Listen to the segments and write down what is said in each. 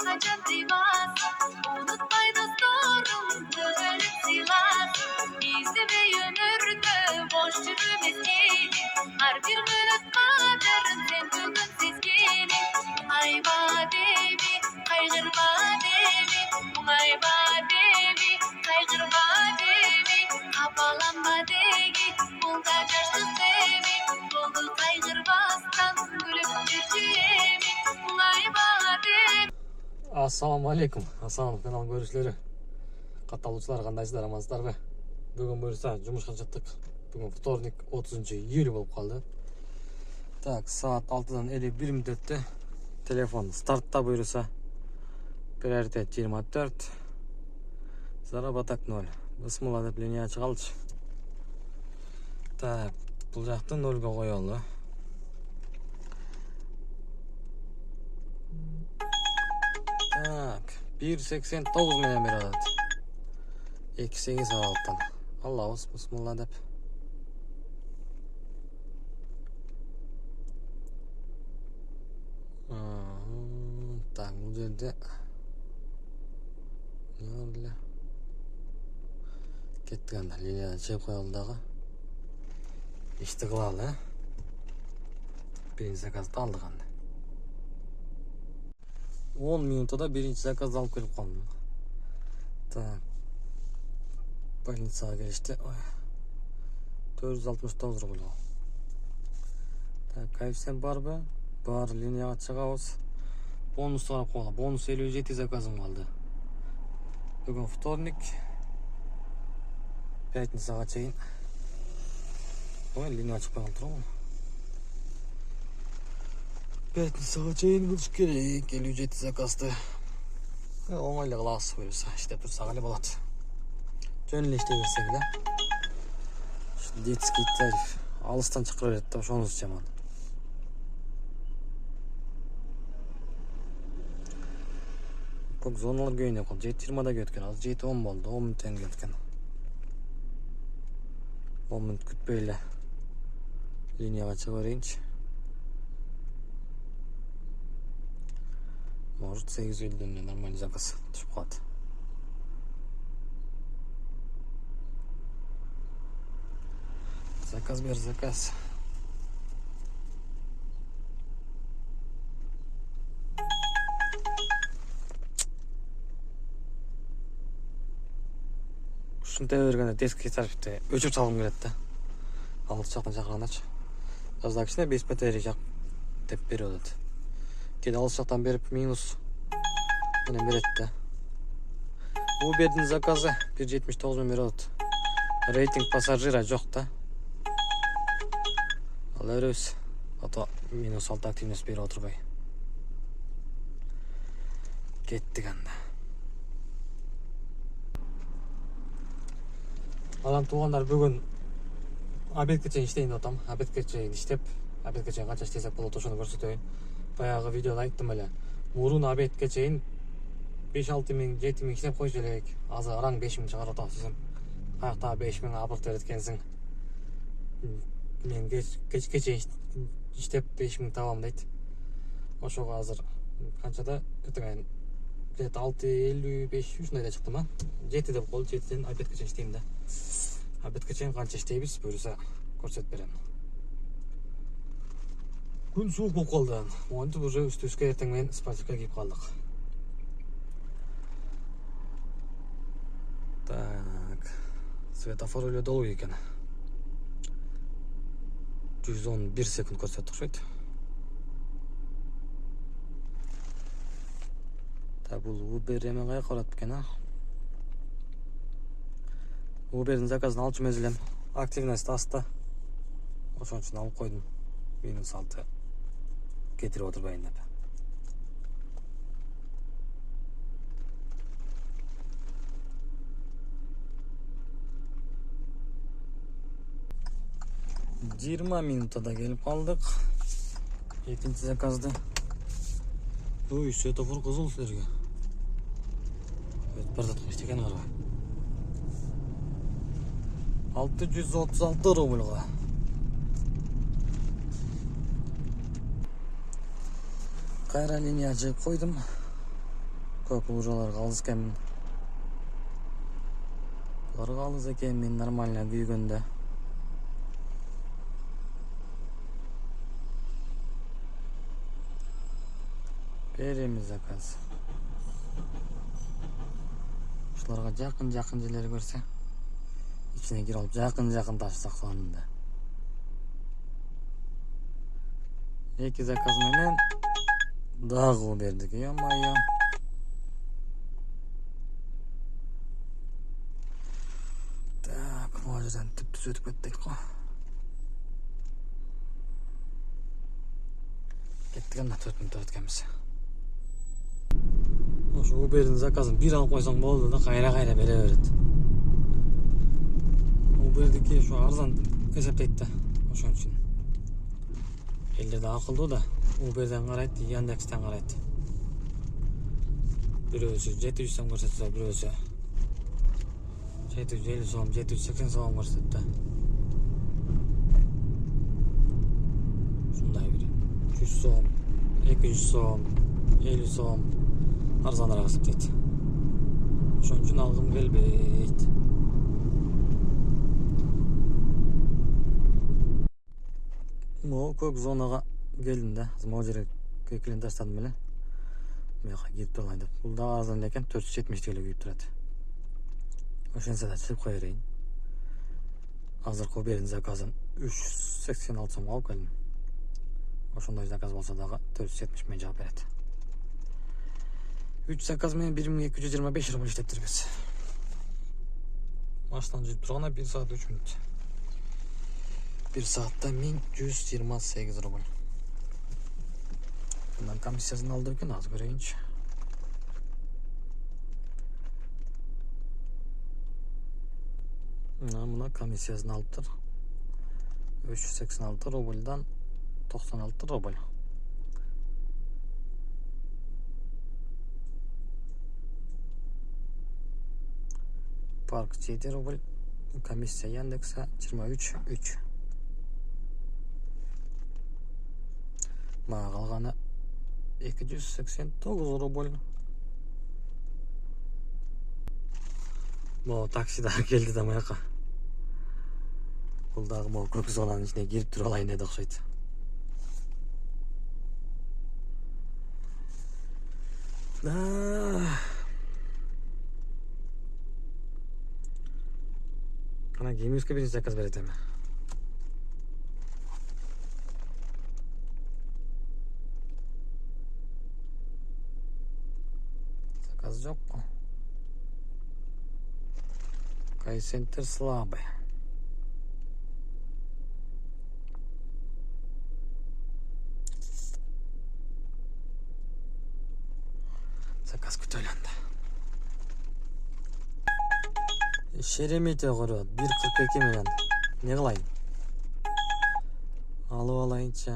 kaçan divasın. Unutmay dostlarım bölük silasın. Bizi bir ömürde boş yürümeseydi. Her bir minut kaderin sen bugün sezgeni. Ayba devi kaygırma devi. Ayba devi kaygırma devi. Kapalanma degi bulda yaşlık devi. Oldu kaygırmazdan gülüp geçeyemi. Ayba devi. Assalamu alaikum. Assalamu kanal görüşleri. Katılımcılar kandayсыздар, амансыздарбы? Бүгін бұйырса жұмысқа шықтық. Бүгін вторник 30 июль болып қалды. Так, saat 6'dan 51 minutте. Telefon startta бұйырса. Приоритет 24. Заработок 0. Бысмыла деп линия ашып алды. Так, бұл жақты 0-ға қойылды. Так, 1.89 менен береді. 2.8 алаттан. Аллахус, бысмыла деп. Так, бұл жерде не орды? Кеттік анда, линиядан жеп қойылдағы. Ешті қылалы, бірінші заказды алдық анда. 10 минутада бірінші заказды алып келіп қалдым. Так, больницаға келішті. 469 рубль. Так, коэффициент бар бі? Бар, линияға шығауыз. Бонус қарап қойды. Бонус 57 заказым қалды. Бүгін вторник. Пятницаға чейін. Ой, линия ашып қойған тұр ғой. Пятницаға чейін бұлыш керек. 57 заказды. Оңайлы қылағысы бөлісі. Іштеп тұрса қали болады. Жөнілі іште берсек да. Детский тариф. Алыстан шықыр береді. Шоныз жаман. Çok zonalar göğüne kaldı. 7.20'da götken az. 7.10 oldu. 10 minuten götken. 10 minut kütbeyle. Linyaga çıkarınç. Может 8.50 дөнне нормальный заказ түшүп калат. Заказ бер, заказ. Ушунтай бергенде детский тарифте өчүп салгым келет да. Алты жактан чакыргандарчы. Жазда кичине 5 батарея жак деп берип атат. Кээде алыс жактан берип минус менен берет да. Убердин заказы 1.79 менен берип атат. Рейтинг пассажира жок да. Ал өрөбүз. Ата минус 6 активность берип отурбай. Кеттик анда. Адам туғандар бүгін обедке чейін іштейін отам. Обедке чейін іштеп, обедке чейін қанша іштесек болады, ошоны көрсөтөйүн. Баягы видеода айттым эле. Мурун обедке чейин 5-6 миң, 7 миң іштеп койчу элек. Азыр араң 5 миң чыгарып атам десем. Каяктагы 5 миң абырт берет экенсиң. Мен кечке чейин іштеп 5 миң табам дейт. Ошого азыр канчада кеткен 6.55 ушундай чыкты ма? 7 деп кол, 7ден обедке чейин иштейм да. Обедке чейин канча иштейбиз, буюрса көрсөтүп берем. Күн суук болуп калды. Монтип уже үстүбүзгө эртең менен спортивка кийип калдык. Так, светофор эле долуу экен. 111 секунд көрсөтүп окшойт. Так, бул Uber эме каяка барат экен, а? Uber'in заказын алчу мезгилем. Активность асты. Ошон үчүн алып койдум. Минус 6 кетирип отурбайын деп. Жыйырма минутада келип калдык. Экинчи заказды. Ой, светофор кызыл силерге. Өтүп бара жаткан эчтекен карабай. 636 рубльга. Кайра линия жеп койдум. Көк лужалар қалдыз екен. Бұлар қалдыз екен, мен нормально күйгенде. Береміз заказ. Шыларға жақын жерлері көрсе, içine gir olup жақын taşısak sonunda. 2 zakaz menen dağıl berdik. Yama. Tak, bu yerden tüp ötüp ettik. Kettik anda 4 minut ötkemiz. Şu Uber'in zakazın bir alıp koysan boldu da kayra bere verdi. Uber'deki şu arzan esepteydi de. Oşun için. Elde akıldı da Uber'den qaraydı, Yandex'ten qaraydı. Bir özü 700 so'm ko'rsatsa, bir özü 750 so'm, 780 so'm ko'rsatdi. Shunday bir 300 so'm, 200 so'm, 50 so'm arzonroq esepteydi. Oşun için algım kelbeydi. Mo көк зонаға келдім да. Mo жерге кекілін таштадым беле. Мыяқа киіп тұрайын деп. Бұл да азан екен 470 теңге киіп тұрады. Ошенсе да шығып қоя берейін. Азыр Uber'in заказын 386 сом алып келдім. Ошондой заказ болса дагы 470 мен жауап берет. 3 заказ менен 1225 рубль иштеп жүрбүз. Машинадан жүрүп турганда 1 саат 3 минут. 1 saatte 1128 rubl. Bundan komissiyasını aldırırken az göreyince. Buna komissiyasını aldılar. 386 rubldan 96 rubl. Park 7 rubl. Komissiya Yandex'e 23,3. Mağa қалғаны 289 rubl. Mo taksida келді да маяққа. Бұл дағы mo көк зонаның ішіне кіріп тұра алайын деді ұқсайды. Ана Гемиуске бірінші заказ беретем. Заказ жоқ қой. Кайсентер слабый. Заказ көтөлөндү. Шеремете көрөт 1.42 менен. Не кылайын? Алып алайынчы.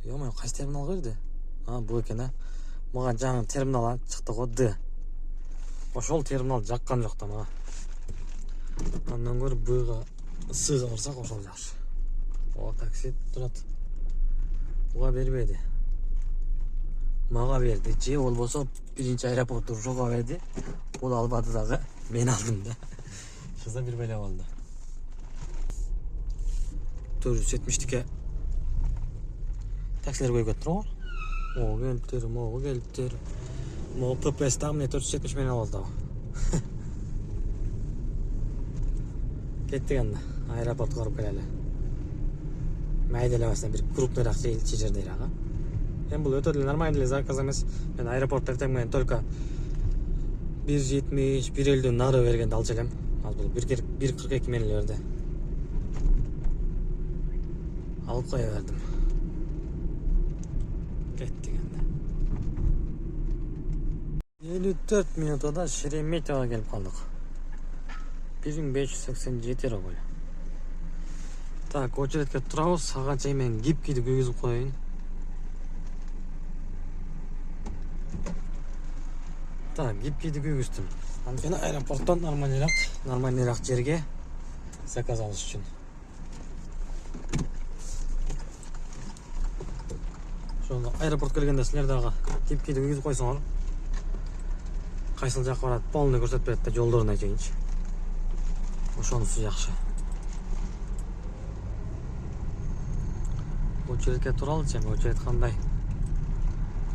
Йомой, кайсы терминал көрдү? Бул экен а. Мага жаңы терминал чыкты го Д. Ошол терминал жаккан жок да мага. Андан көрүп Бга Сга барсак ошол жакшы. О, такси турат. Буга бербеди. Мага берди. Же болбосо биринчи аэропортту ошого берди. Бул албады дагы. Мен алдым да. Шыза бир беле болду. 470-тикке таксилер көйгөт турган. О, келиптир. Mo PPS'dan mı 470 men oldu. Kettik anda. Aeroport korup geleli. Maydalavasına bir krupnayrak çeçerdeydi ağa. Hem bu ötedili normalde zakaz emes. Ben aeroportlar temmen только 1.70, 1.50'den nары vergende alçalım. Az bu 1.42 men verdi. Alıp koya verdim. Kettik anda. 54 minuta da Şeremetye'ye gelip kaldık. 1587 rubl. Так, очередке турабыз. Саға чейин мен гибкиди күйгүзүп коеюн. Так, гибкиди күйгүздүм. Анткени аэропорттон нормальныйраак жерге заказ алыш үчүн. Ошондо аэропорт келгенде силер дагы гибкиди күйгүзүп койсоңор. кайсыл жакка барат полный көрсөтүп берет да, жолдорун айтайынчы. Ошонусу жакшы. Очередке туралычы, очеред кандай?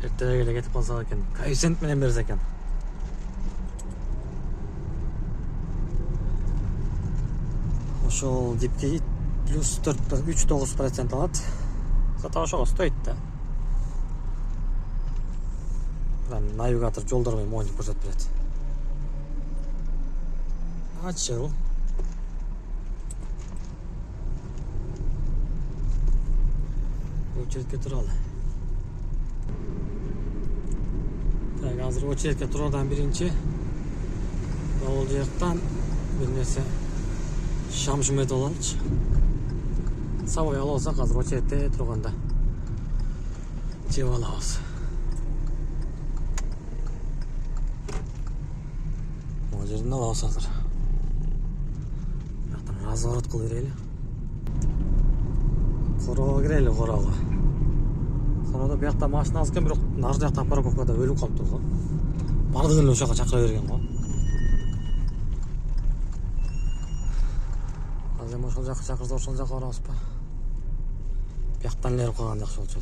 Эртерээк эле кетип калсак экен, коэффициент менен берсе экен. Ошол жипке плюс 3,9% алат. Зато ошого стоит да. Навигатор жолдор менен монитор көрсөтүп берет. Ачыл. Очередке туралы. Так, азыр очередке туруудан биринчи бул жактан бир нерсе шам-шум этип алалычы. Сабай алып алсак, азыр очередте турганда жеп алабыз. Могу жерден алабыз азыр. Бияктан разворот кылып берели. Корого кирели, корого. Короодо биякта машина аз экен, бирок нар жакта парковкада өлүп калыптыр го. Бардык эле ошол жака чакыра берген го. Азыр ошол жака чакырса, ошол жака барабызбы? Бияктан эле эрип калган жакшы болчу.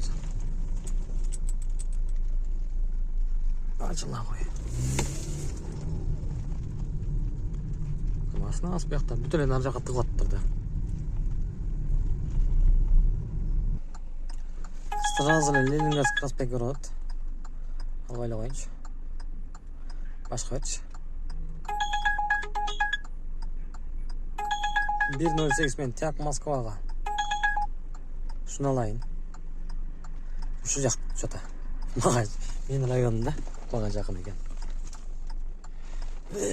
Ачыла кой. Машина аз биякта бүт эле нар жака тыгып атыптыр да. Сразу эле Ленинградский проспект көрүнөт. Албай эле коеюнчу. Башка берчи. 1.08 мен тяк Москвага. Шуну алайын. Ушу жак что-то. Мага менин районумда мага жакын экен.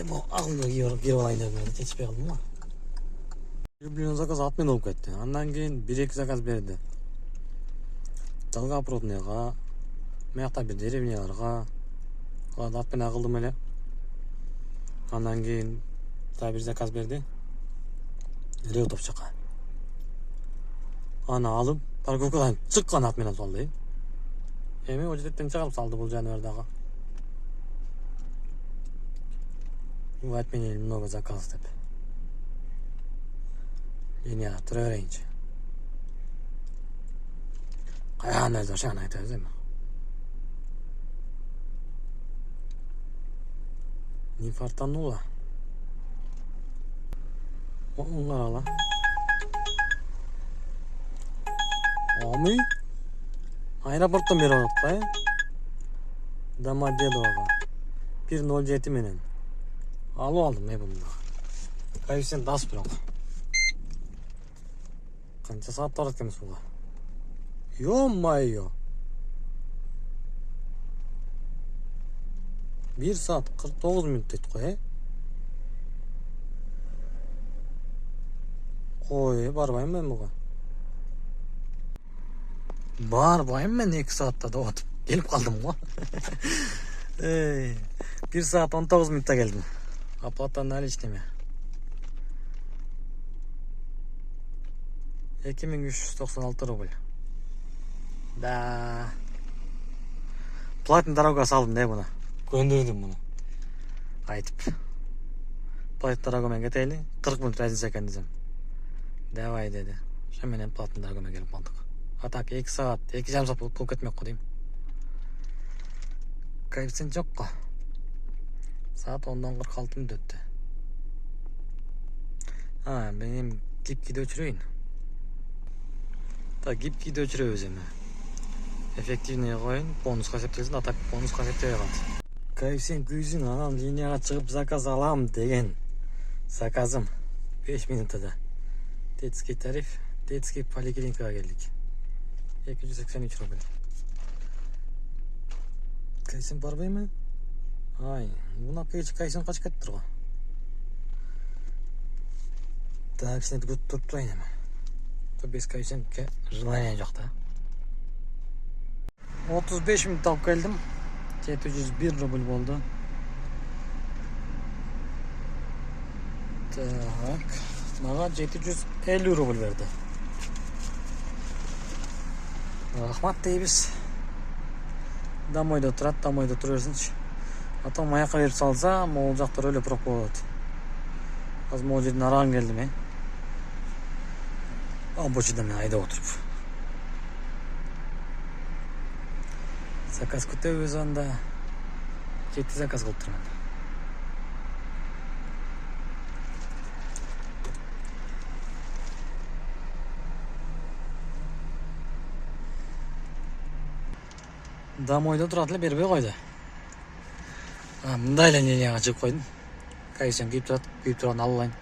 Могу агылга кирип алайын деп жетишпей калдым го. Люблин заказ атмен болуп кетти. Андан кийин 1-2 заказ берди. Долгопрудныйга, мыякта бир деревняларга, аларды атмен агылдым эле. Андан кийин дагы бир заказ берди. Реутов жака. Аны алып, парковкадан чыккан ат менен салды. Эми очередтен чыгарып салды бул жаныбар дагы. У отменили много заказов деп. Линия тура берейинчи. Каян өзү ошону айтабыз эми. Не фартануло. Onlar ala. Ами? Аэропорттон бери алат да? Домодедового. 1.07 менен. Алып алдым буну. Коэффициент аз бирок. Канча саат барат экенбиз буга? Ё-моё. 1 saat 49 minut дейт кой, Ой, барбайм мен буга. Барбайм мен 2 saatта да отуп келип калдым го. 1 saat 19 минутта келдим. Оплата наличными. 2396 рубль. Да. Платный дорога салдым да буну. Көндүрдүм буну. Айтып. Платный дорога менен кетели. 40 минут разница экен десем. Давай dedi. Ошо менен платный дорога менен келип калдык. А так 2 saat, 2,5 saat болуп кетмек го дейм. Коэффициент жок го. Saat 10:46 мүнөт өттү. Мен гибкиди өчүрөйүн. Так, гибкиди өчүрөбүз эми. Эффективный коюн, бонуска эсептелсин, а так бонуска эсептебей калат. Коэффициент күйсүн, анан линияга чыгып заказ алам деген заказым 5 минутта. Детский тариф, детский поликлиникага келдик. 283 рубль. Коэффициент барбайбы? Ай, мына коэффициент качып кетиптир го. Так, сени күтүп туруптайын эми. Без коэффициентке желание жок да. 35 минут алып келдим. 701 рубль болду. Так, мага 750 рубль берди. Рахмат дейбиз. Домойдо турат, домойдо тура берсинчи. Атам аяққа беріп салса, ол жақтар өліп роқ болады. Қазір ол жерден араған келді мен. Бұл жерден мен айда отырып. Заказ күтеміз анда. Жетті заказ қылып тұрмын. Дамойда тұратылы бербей қойды. Мұндайлы нелең ашып қойдым. Кайсен күйіп тұратын алылайын.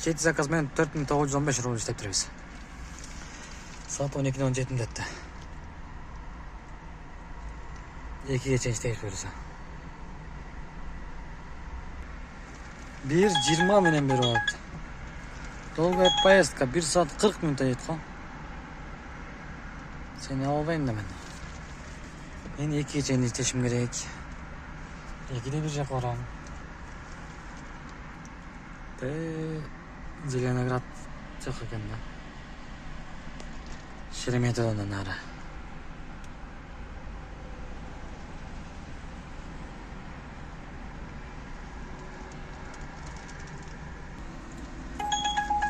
Жетті заказ мен 4915 рубль істеп тұрбыз. Saat 12:17 дәтті. 2-ге чейін істейік көрісі. 1:20 менен бері олады. Долгая поездка 1 saat 40 минут етті қой. Сені албайын да мен. Мен 2-ге чейін істешім керек. 2-де бір жақ барам. Зеленоград жақ екен да. Шереметьеводан ары.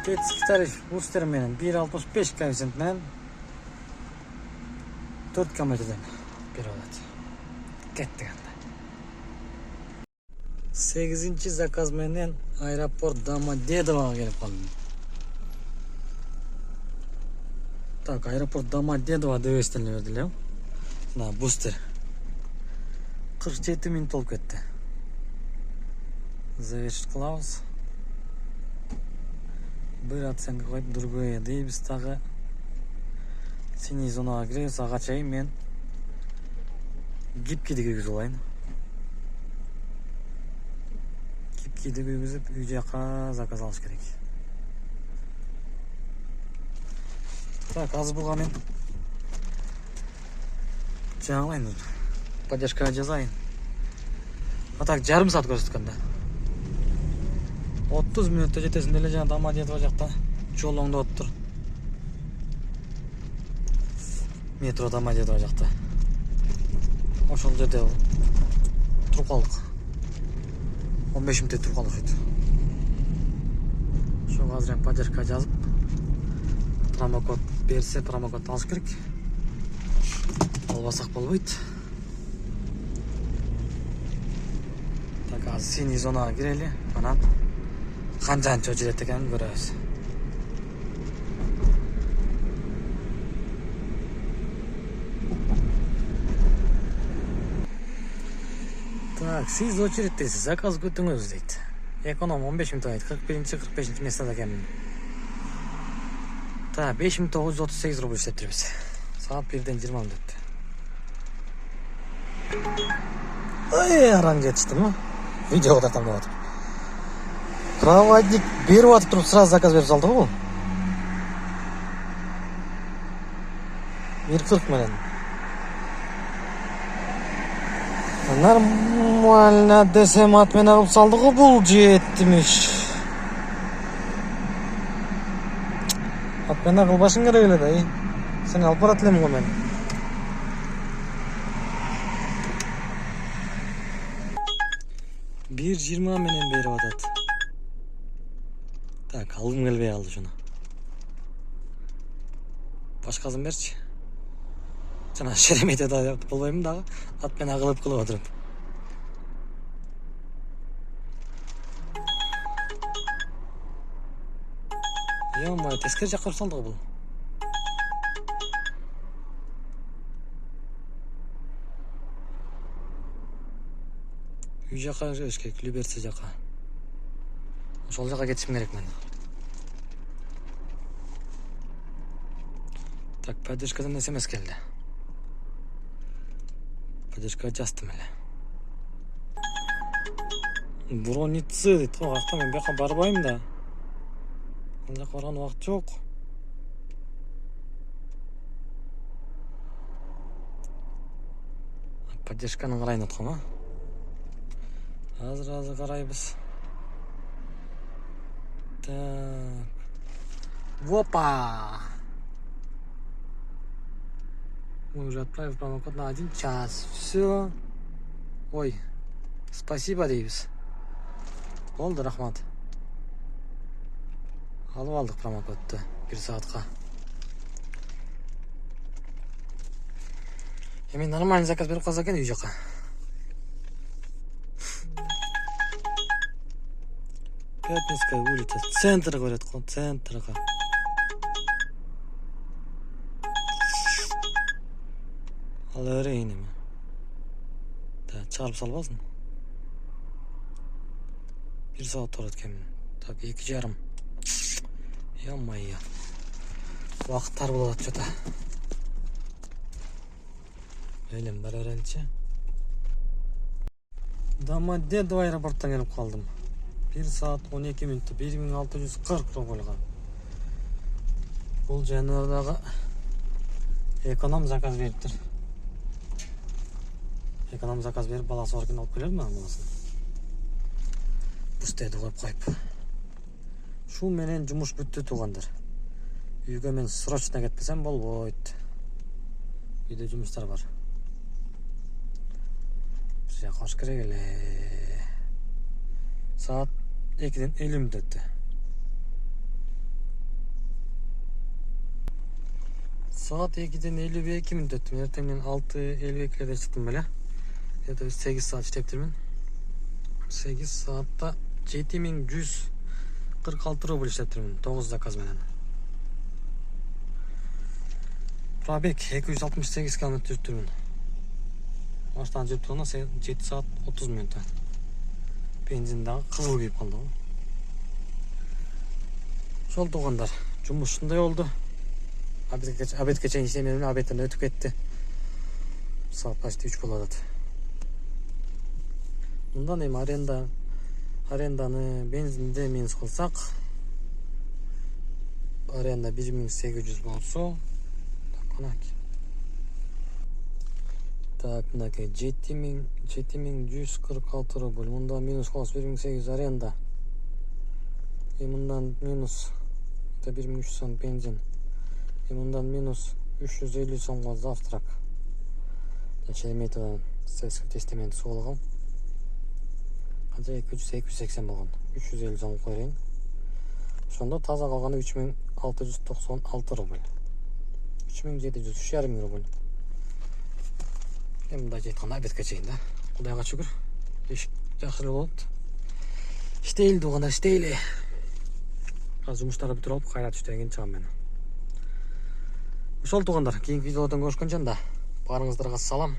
Кетіски тариф бустер менен 1.65 коэффициент менен 4 километрден беріп алады. Кеттік анда. 8-ci заказ менен аэропорт Домодедовоға келіп қалдым. Так, аэропорт Домодедово деп естіліне берділі. Бустер. 47 минут болып кетті. Завершить қылауыз. Бір оценка қойып, другое дейбіз тағы. Синий зонаға кіреміз, аға чайын мен гипкиді күйгізіп олайын. Гипкиді күйгізіп, үй жаққа заказ алыш керек. Так, аз болған мен жаңалайын. Поддержка жазайын. Так, жарым саат көрсеткенде. 30 минутта жетесін деле жаңа Домодедово жақта жолыңда отыр. Метро Домодедово жақта. Ошол жерде тұрып қалдық. 15 минут тұрып қалдық сөйтіп. Шо қазір поддержка жазып промокод берсе, промокод алыш керек. Албасақ болбойт. Так, аз синий зонаға кирели, анан қанчанча жүрет екенін көрөбүз. Так, сиз очередтесиз, заказ күтүңүз дейт. Эконом 15 минут айт, 41-45 местада экенмин. Так, 5938 рубль иштеп жүрбүз. Саат 1-ден 20 минут. Ой, аран кетиштим. Видеого тартам атып. Проводник беріп атып тұрып, сразу заказ беріп салды ғой. 1.40 менен. Нормально десем атмен ағып салды ғой, бұл жеттімеш. Атмен ағыл башын керек еледі, ай. Сен алып баратылем ғой мен. Bir 20 менен беріп атады. Так, алғым келбей алды шуны. Башқасын берші. Жана Шереметьевода болбаймын дағы, атмен ағылып қылып отырып. Ё-моё, тескер жаққа салды ғой бұл. Үй жаққа жүріш керек, Люберцы жаққа. Сол жаққа кетішім керек мен. Так, поддержкадан SMS келді. Поддержка жастым әлі. Броницы дейді ғой, қақта мен бияққа барбайым да. Ол жаққа барған уақыт жоқ. Поддержканың қарайын отқы ма? Азыр қарайбыз. Так. Опа! Мы уже отправили промокод на 1 час. Все. Ой, Спасибо дейбиз. Болду, рахмат. Алып алдык промокодду 1 саатка. Эми нормальный заказ берип калса экен үй жака. Пятницкая улица, центрга берет го, центрга. Ал өрейин эми. Да, чыгарып салбасын. 1 саат турат экен. Так, 2,5. Ё-моё. Убакыт тар болот что-то. Элем бар эрелчи. Домодедово аэропорттан келип калдым. 1 саат 12 мүнөттө 1640 рубльга. Бул жаныбардагы эконом заказ бериптир. Эконом заказ берип баласы бар экен алып келерми баласын? Бустеди коюп коюп. Шу менен жумуш бүттү туугандар. Үйгө мен срочно кетпесем болбойт. Үйдө жумуштар бар. Бир жака кош керек эле. Saat 2'den 50 müddetті. Saat 2'den 52 müddetті. Мен ертең 6:52'де шықтым беле. Это 8 saat иштептирмин. 8 saatта 7146 рубль иштептирмин. 9 заказ менен. Пробег 268 км жүрүптүрмүн. Баштан жүрүп турганда 7 saat 30 мүнөттө. Benzin daha kızıl gibi kaldı. Şol tuğanlar. Cumhur şunday oldu. Abet geçen işlemlerimle abetten ötüp etti. Saat kaçtı 3 buladı. Bundan hem arendanı benzinde minus kılsak. Arenda 1800 bolsa. Так, мынакей 7146 рубль. Мындан минус калса 1800 аренда. И мындан минус это 1300 сом бензин. И мындан минус 350 сомго завтрак. Шереметовдон сельский тестамент соолгом. Канча 280 болгон. 350 сом коюйын. Ошондо таза калганы 3696 рубль. 3700 3,5 рубль. Мындайча айтканда абетке чейин да. Кудайга шүгүр. Иш жакшы болот. Иштейли туугандар, иштейли. Азыр жумуштарды бүтүрүп алып кайра түштөн кийин чыгам мен. Ошол туугандар, кийинки видеодон көрүшкөнчө анда баарыңыздарга салам.